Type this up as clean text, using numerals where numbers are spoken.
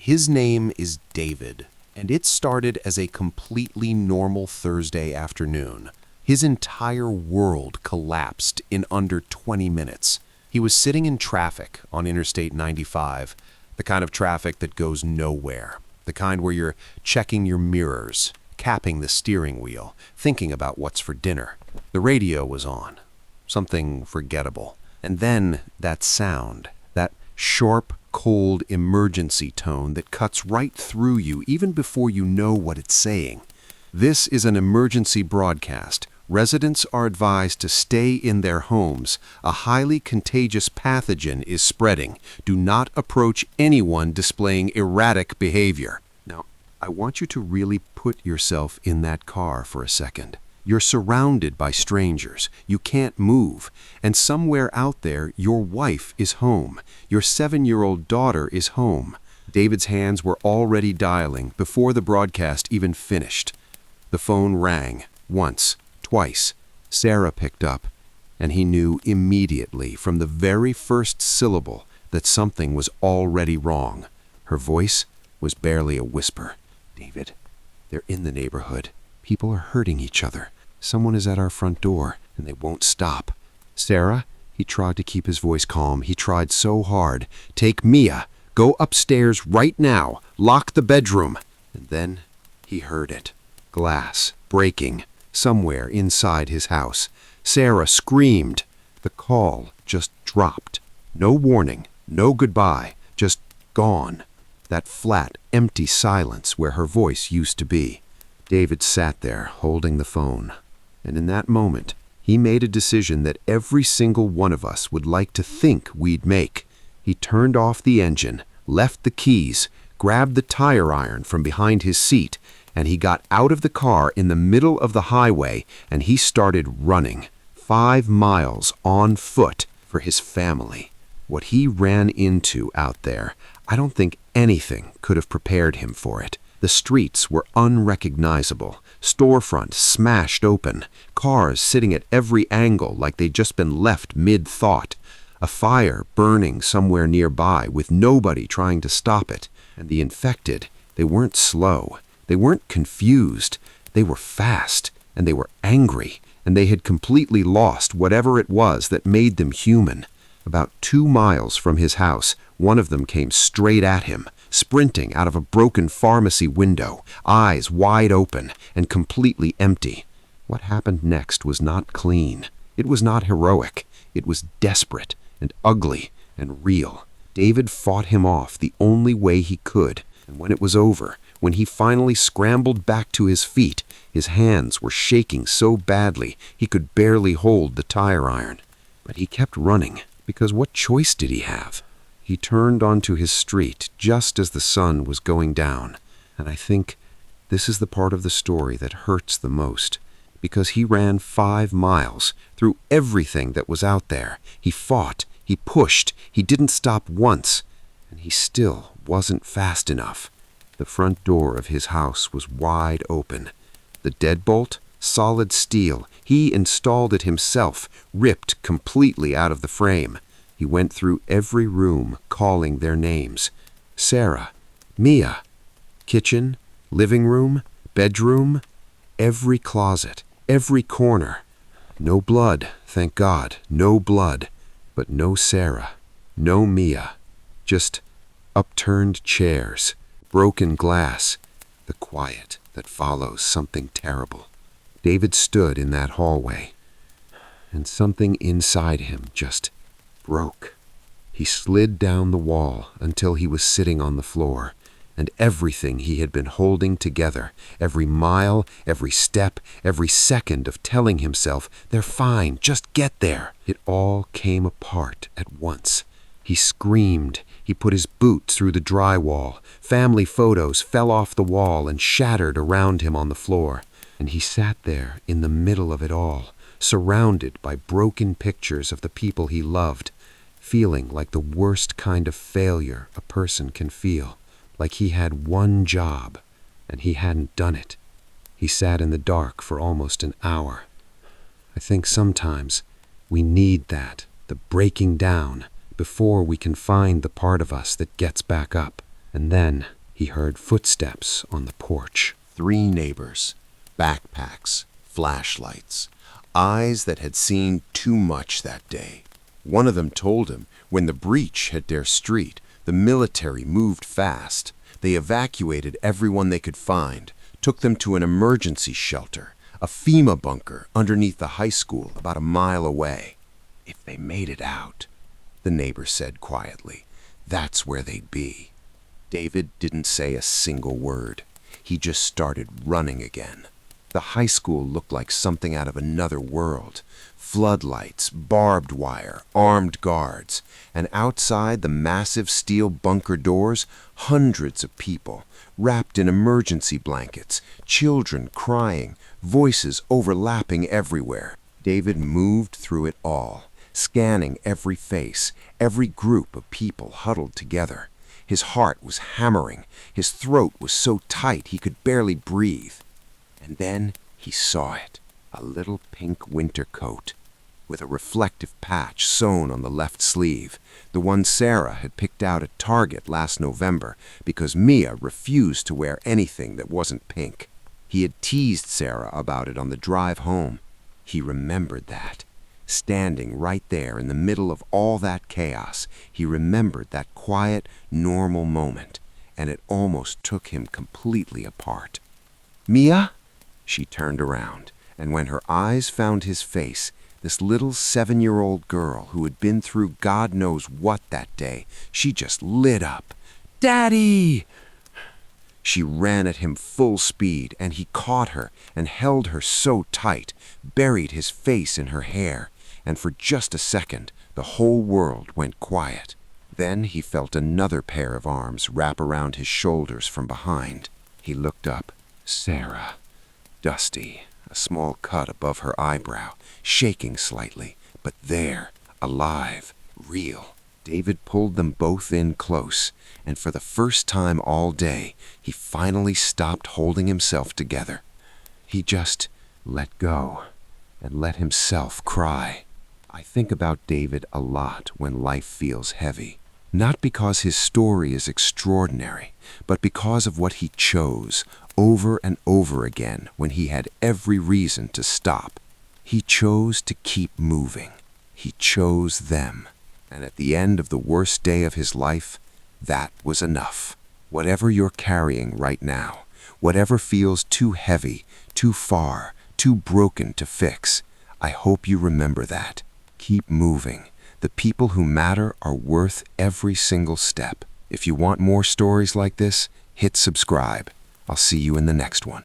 His name is David, and it started as a completely normal Thursday afternoon. His entire world collapsed in under 20 minutes. He was sitting in traffic on Interstate 95, the kind of traffic that goes nowhere, the kind where you're checking your mirrors, capping the steering wheel, thinking about what's for dinner. The radio was on, something forgettable. And then that sound, that sharp, cold emergency tone that cuts right through you even before you know what it's saying. This is an emergency broadcast. Residents are advised to stay in their homes. A highly contagious pathogen is spreading. Do not approach anyone displaying erratic behavior. Now, I want you to really put yourself in that car for a second. You're surrounded by strangers. You can't move. And somewhere out there, your wife is home. Your 7-year-old daughter is home. David's hands were already dialing before the broadcast even finished. The phone rang once, twice. Sarah picked up, and he knew immediately from the very first syllable that something was already wrong. Her voice was barely a whisper. "David, they're in the neighborhood. People are hurting each other. Someone is at our front door, and they won't stop." "Sarah," he tried to keep his voice calm. He tried so hard. "Take Mia. Go upstairs right now. Lock the bedroom." And then he heard it. Glass breaking somewhere inside his house. Sarah screamed. The call just dropped. No warning, no goodbye, just gone. That flat, empty silence where her voice used to be. David sat there, holding the phone. And in that moment, he made a decision that every single one of us would like to think we'd make. He turned off the engine, left the keys, grabbed the tire iron from behind his seat, and he got out of the car in the middle of the highway, and he started running. 5 miles on foot for his family. What he ran into out there, I don't think anything could have prepared him for it. The streets were unrecognizable, storefronts smashed open, cars sitting at every angle like they'd just been left mid-thought, a fire burning somewhere nearby with nobody trying to stop it. And the infected, they weren't slow, they weren't confused, they were fast, and they were angry, and they had completely lost whatever it was that made them human. About 2 miles from his house, one of them came straight at him, sprinting out of a broken pharmacy window, eyes wide open and completely empty. What happened next was not clean. It was not heroic. It was desperate and ugly and real. David fought him off the only way he could, and when it was over, when he finally scrambled back to his feet, his hands were shaking so badly he could barely hold the tire iron. But he kept running, because what choice did he have? He turned onto his street just as the sun was going down, and I think this is the part of the story that hurts the most, because he ran 5 miles through everything that was out there. He fought, he pushed, he didn't stop once, and he still wasn't fast enough. The front door of his house was wide open. The deadbolt, solid steel, he installed it himself, ripped completely out of the frame. He went through every room, calling their names. Sarah, Mia, kitchen, living room, bedroom, every closet, every corner. No blood, thank God, no blood, but no Sarah, no Mia. Just upturned chairs, broken glass, the quiet that follows something terrible. David stood in that hallway, and something inside him just broke. He slid down the wall until he was sitting on the floor, and everything he had been holding together, every mile, every step, every second of telling himself, "They're fine, just get there," it all came apart at once. He screamed. He put his boot through the drywall. Family photos fell off the wall and shattered around him on the floor. And he sat there in the middle of it all, surrounded by broken pictures of the people he loved, feeling like the worst kind of failure a person can feel, like he had one job and he hadn't done it. He sat in the dark for almost an hour. I think sometimes we need that, the breaking down, before we can find the part of us that gets back up. And then he heard footsteps on the porch. 3 neighbors, backpacks, flashlights, eyes that had seen too much that day. One of them told him when the breach hit their street, the military moved fast. They evacuated everyone they could find, took them to an emergency shelter, a FEMA bunker underneath the high school about a mile away. If they made it out, the neighbor said quietly, that's where they'd be. David didn't say a single word. He just started running again. The high school looked like something out of another world. Floodlights, barbed wire, armed guards, and outside the massive steel bunker doors, hundreds of people, wrapped in emergency blankets, children crying, voices overlapping everywhere. David moved through it all, scanning every face, every group of people huddled together. His heart was hammering. His throat was so tight he could barely breathe. And then he saw it, a little pink winter coat with a reflective patch sewn on the left sleeve, the one Sarah had picked out at Target last November because Mia refused to wear anything that wasn't pink. He had teased Sarah about it on the drive home. He remembered that. Standing right there in the middle of all that chaos, he remembered that quiet, normal moment, and it almost took him completely apart. Mia? She turned around, and when her eyes found his face, this little 7-year-old girl who had been through God knows what that day, she just lit up. Daddy! She ran at him full speed, and he caught her and held her so tight, buried his face in her hair, and for just a second, the whole world went quiet. Then he felt another pair of arms wrap around his shoulders from behind. He looked up. Sarah. Dusty, a small cut above her eyebrow, shaking slightly, but there, alive, real. David pulled them both in close, and for the first time all day, he finally stopped holding himself together. He just let go and let himself cry. I think about David a lot when life feels heavy, not because his story is extraordinary, but because of what he chose over and over again when he had every reason to stop. He chose to keep moving. He chose them. And at the end of the worst day of his life, that was enough. Whatever you're carrying right now, whatever feels too heavy, too far, too broken to fix, I hope you remember that. Keep moving. The people who matter are worth every single step. If you want more stories like this, hit subscribe. I'll see you in the next one.